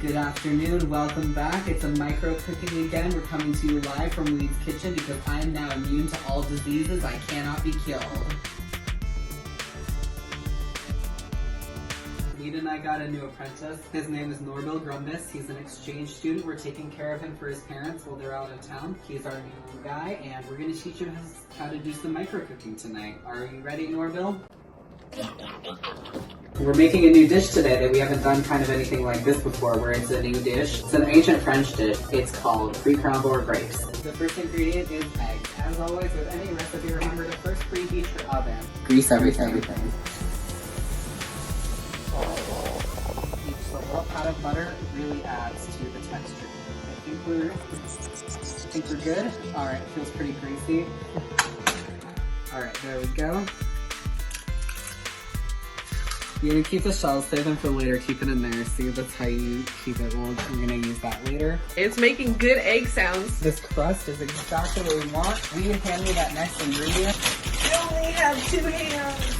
Good afternoon, welcome back. It's a micro cooking again. We're coming to you live from Weed's kitchen because I am now immune to all diseases. I cannot be killed. Weed and I got a new apprentice. His name is Norbil Grumbus. He's an exchange student. We're taking care of him for his parents while they're out of town. He's our new guy, and we're going to teach him how to do some micro cooking tonight. Are you ready, Norbil? We're making a new dish today that we haven't done kind of anything like this before, where it's a new dish. It's an ancient French dish. It's called pre-crumble grapes. The first ingredient is eggs. As always with any recipe, remember to first preheat your oven. Grease everything. Each little pot of butter really adds to the texture. I think we're good. All right, feels pretty greasy. All right, there we go. You're gonna keep the shells, save them for later, keep it in there. See, that's how you keep it. Well, we're gonna use that later. It's making good egg sounds. This crust is exactly what we want. We can hand me that next ingredient. I only have 2 hands.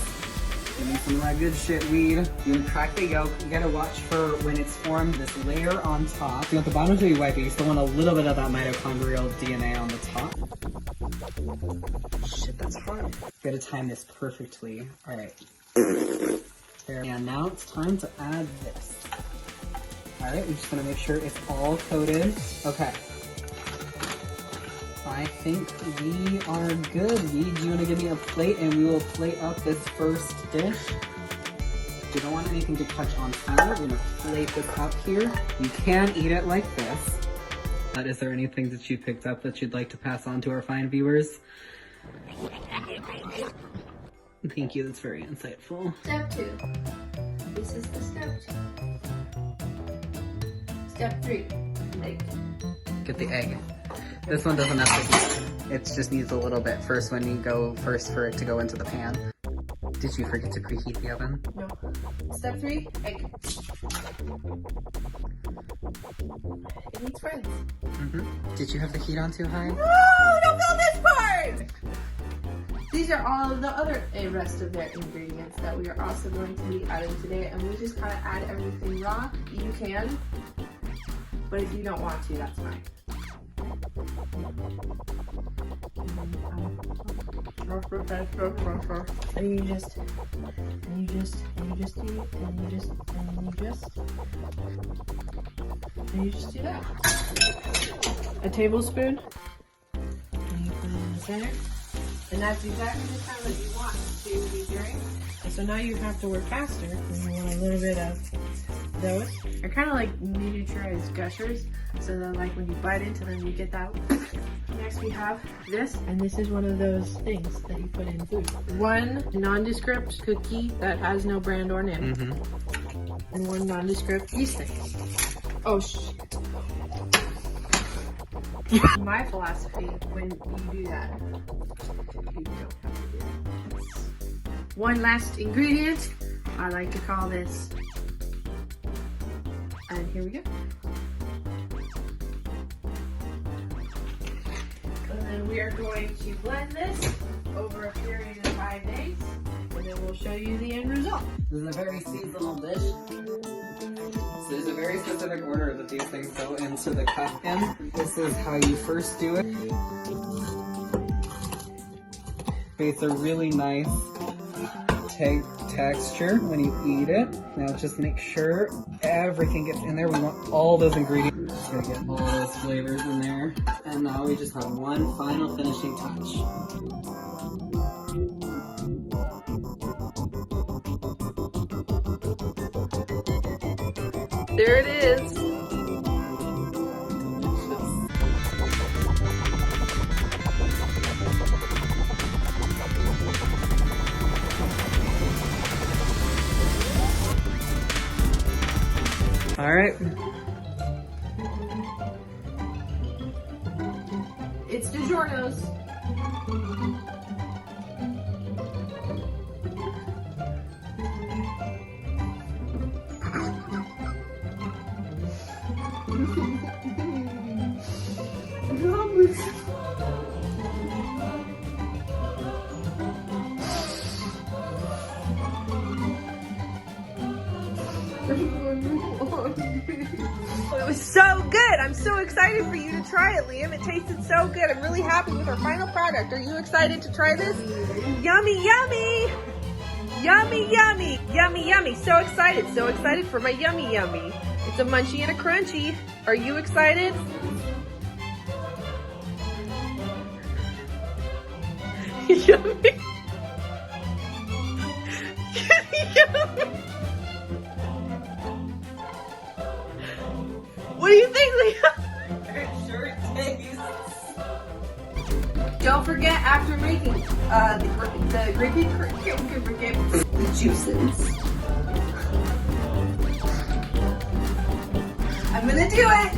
Give me some of that good shit, Weed. You gonna crack the yolk. You gotta watch for when it's formed this layer on top. You want the bottom to be white, but you still want a little bit of that mitochondrial DNA on the top. Shit, that's hard. You gotta time this perfectly. All right. There. And now it's time to add this. All right, we're just gonna make sure it's all coated. Okay. I think we are good. Weed, do you wanna give me a plate and we will plate up this first dish? We don't want anything to touch on counter. We're gonna plate this up here. You can eat it like this. But is there anything that you picked up that you'd like to pass on to our fine viewers? Thank you, that's very insightful. Step 2. This is the step 2. Step 3. Egg. Get the egg. This one doesn't have to heat. It just needs a little bit first for it to go into the pan. Did you forget to preheat the oven? No. Step 3. Egg. It needs friends. Did you have the heat on too high? No! Don't build this part! These are all of the other rest of their ingredients that we are also going to be adding today, and we just kind of add everything raw. You can, but if you don't want to, that's fine. And you just do that. A tablespoon, and you put it in the center. And that's exactly the time that you want to be doing. And so now you have to work faster. And you want a little bit of those. They're kind of like miniaturized gushers. So that like when you bite into them, you get that. Next we have this. And this is one of those things that you put in food. One nondescript cookie that has no brand or name. And one nondescript yeast thing. Oh shit. My philosophy when you do that, you don't have to do it. One last ingredient, I like to call this, and here we go. And then we are going to blend this over a period of 5 days, and then we'll show you the end result. This is a very seasonal dish. So there's a very specific order that these things go into the cup in. This is how you first do it. It's a really nice texture when you eat it. Now just make sure everything gets in there. We want all those ingredients. Just gonna get all those flavors in there. And now we just have one final finishing touch. There it is. All right. It's DiGiorno's. It was so good. I'm so excited for you to try it, Liam. It tasted so good. I'm really happy with our final product. Are you excited to try this? Yummy, yummy. Yummy, yummy. Yummy, yummy. So excited for my yummy, yummy. It's a munchy and a crunchy. Are you excited? Yummy. Yummy. What do you think, Leah? It sure tastes. Don't forget, after making the juices. I'm gonna do it.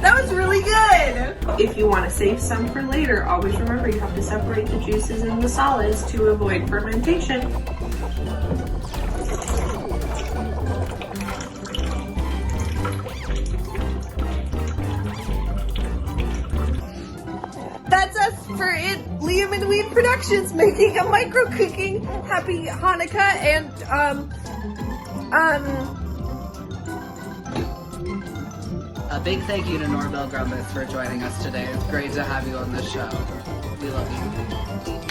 That was really good. If you want to save some for later, always remember you have to separate the juices and the solids to avoid fermentation. That's us for it, Liam and Weed Productions, making a micro cooking. Happy Hanukkah and A big thank you to Norbel Grumbus for joining us today. It's great to have you on the show. We love you.